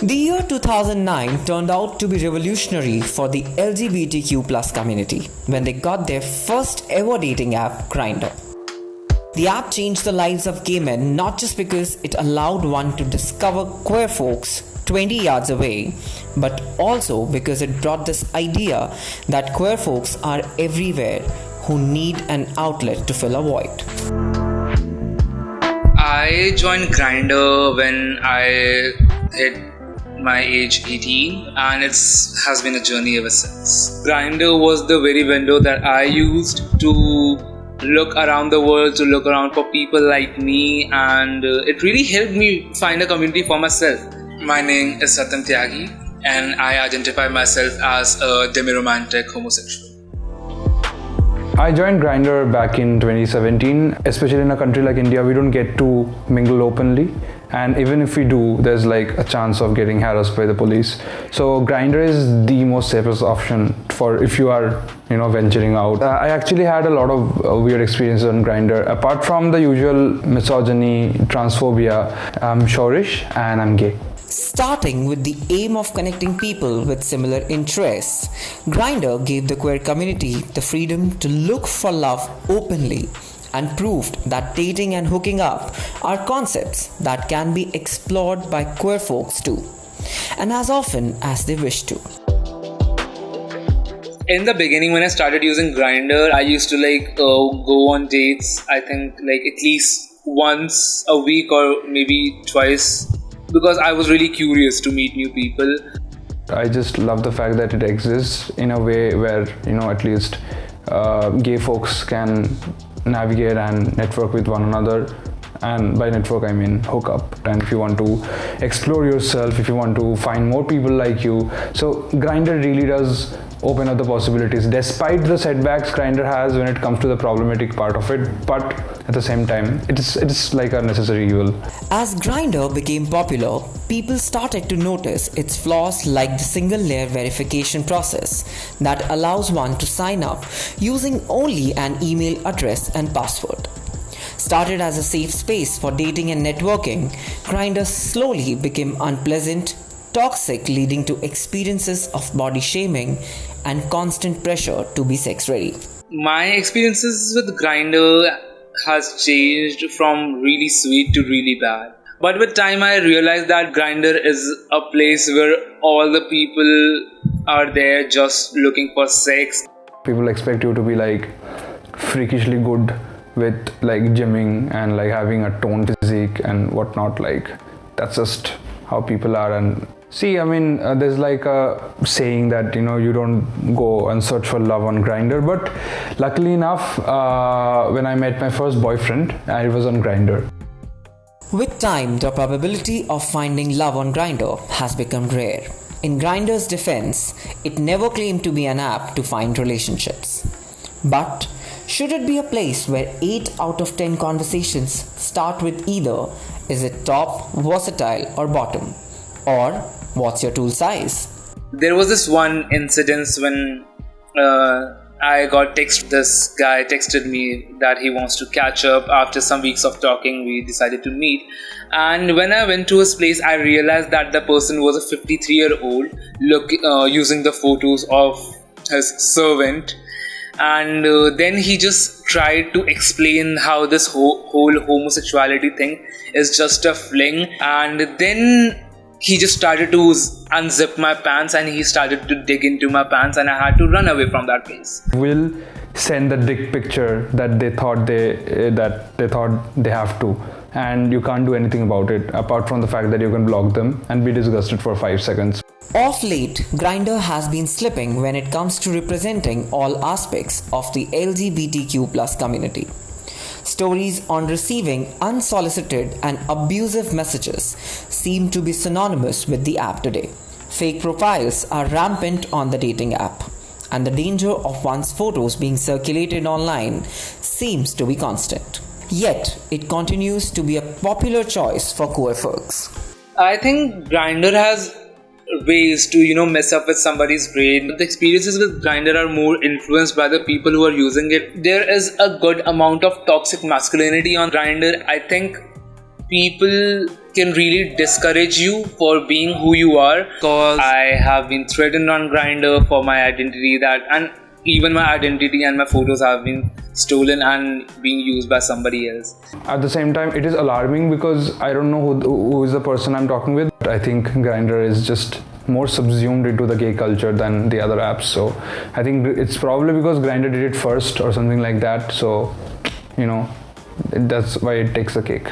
The year 2009 turned out to be revolutionary for the LGBTQ community when they got their first ever dating app, Grindr. The app changed the lives of gay men not just because it allowed one to discover queer folks 20 yards away, but also because it brought this idea that queer folks are everywhere who need an outlet to fill a void. I joined Grindr when I hit my age 18, and it has been a journey ever since. Grindr was the very window that I used to look around the world, to look around for people like me, and it really helped me find a community for myself. My name is Satyam Tyagi, and I identify myself as a demi-romantic homosexual. I joined Grindr back in 2017. Especially in a country like India, we don't get to mingle openly, and even if we do, there's like a chance of getting harassed by the police. So Grindr is the most safest option for if you are, venturing out. I actually had a lot of weird experiences on Grindr. Apart from the usual misogyny, transphobia, I'm Sourish and I'm gay. Starting with the aim of connecting people with similar interests, Grindr gave the queer community the freedom to look for love openly and proved that dating and hooking up are concepts that can be explored by queer folks too, and as often as they wish to. In the beginning, when I started using Grindr, I used to go on dates, I think at least once a week or maybe twice, because I was really curious to meet new people. I just love the fact that it exists in a way where, at least gay folks can navigate and network with one another. And by network, I mean hook up. And if you want to explore yourself, if you want to find more people like you. So Grindr really does open up the possibilities. Despite the setbacks Grindr has when it comes to the problematic part of it, but at the same time, it's like a necessary evil. As Grindr became popular, people started to notice its flaws, like the single layer verification process that allows one to sign up using only an email address and password. Started as a safe space for dating and networking, Grindr slowly became unpleasant, toxic, leading to experiences of body shaming and constant pressure to be sex ready. My experiences with Grindr has changed from really sweet to really bad. But with time, I realized that Grindr is a place where all the people are there just looking for sex. People expect you to be freakishly good with gymming and having a toned physique and whatnot. That's just how people are. And see, there's a saying that you don't go and search for love on Grindr, but luckily enough, when I met my first boyfriend, I was on Grindr. With time, the probability of finding love on Grindr has become rare. In Grindr's defense, it never claimed to be an app to find relationships. But should it be a place where 8 out of 10 conversations start with either is it top, versatile or bottom? Or what's your tool size? There was this one incident when I got text. This guy texted me that he wants to catch up. After some weeks of talking, we decided to meet. And when I went to his place, I realized that the person was a 53-year-old using the photos of his servant. And then he just tried to explain how this whole homosexuality thing is just a fling. And then he just started to unzip my pants and he started to dig into my pants, and I had to run away from that place. Will send the dick picture that they thought they have to, and you can't do anything about it apart from the fact that you can block them and be disgusted for 5 seconds. Of late, Grindr has been slipping when it comes to representing all aspects of the LGBTQ community. Stories on receiving unsolicited and abusive messages seem to be synonymous with the app today. Fake profiles are rampant on the dating app, and the danger of one's photos being circulated online seems to be constant. Yet, it continues to be a popular choice for queer folks. I think Grindr has ways to mess up with somebody's brain. The experiences with Grindr are more influenced by the people who are using it. There is a good amount of toxic masculinity on Grindr. I think people can really discourage you for being who you are. Because I have been threatened on Grindr for my identity, and even my identity and my photos have been stolen and being used by somebody else. At the same time, it is alarming because I don't know who is the person I'm talking with. I think Grindr is just more subsumed into the gay culture than the other apps. So I think it's probably because Grindr did it first or something like that. So, that's why it takes the cake.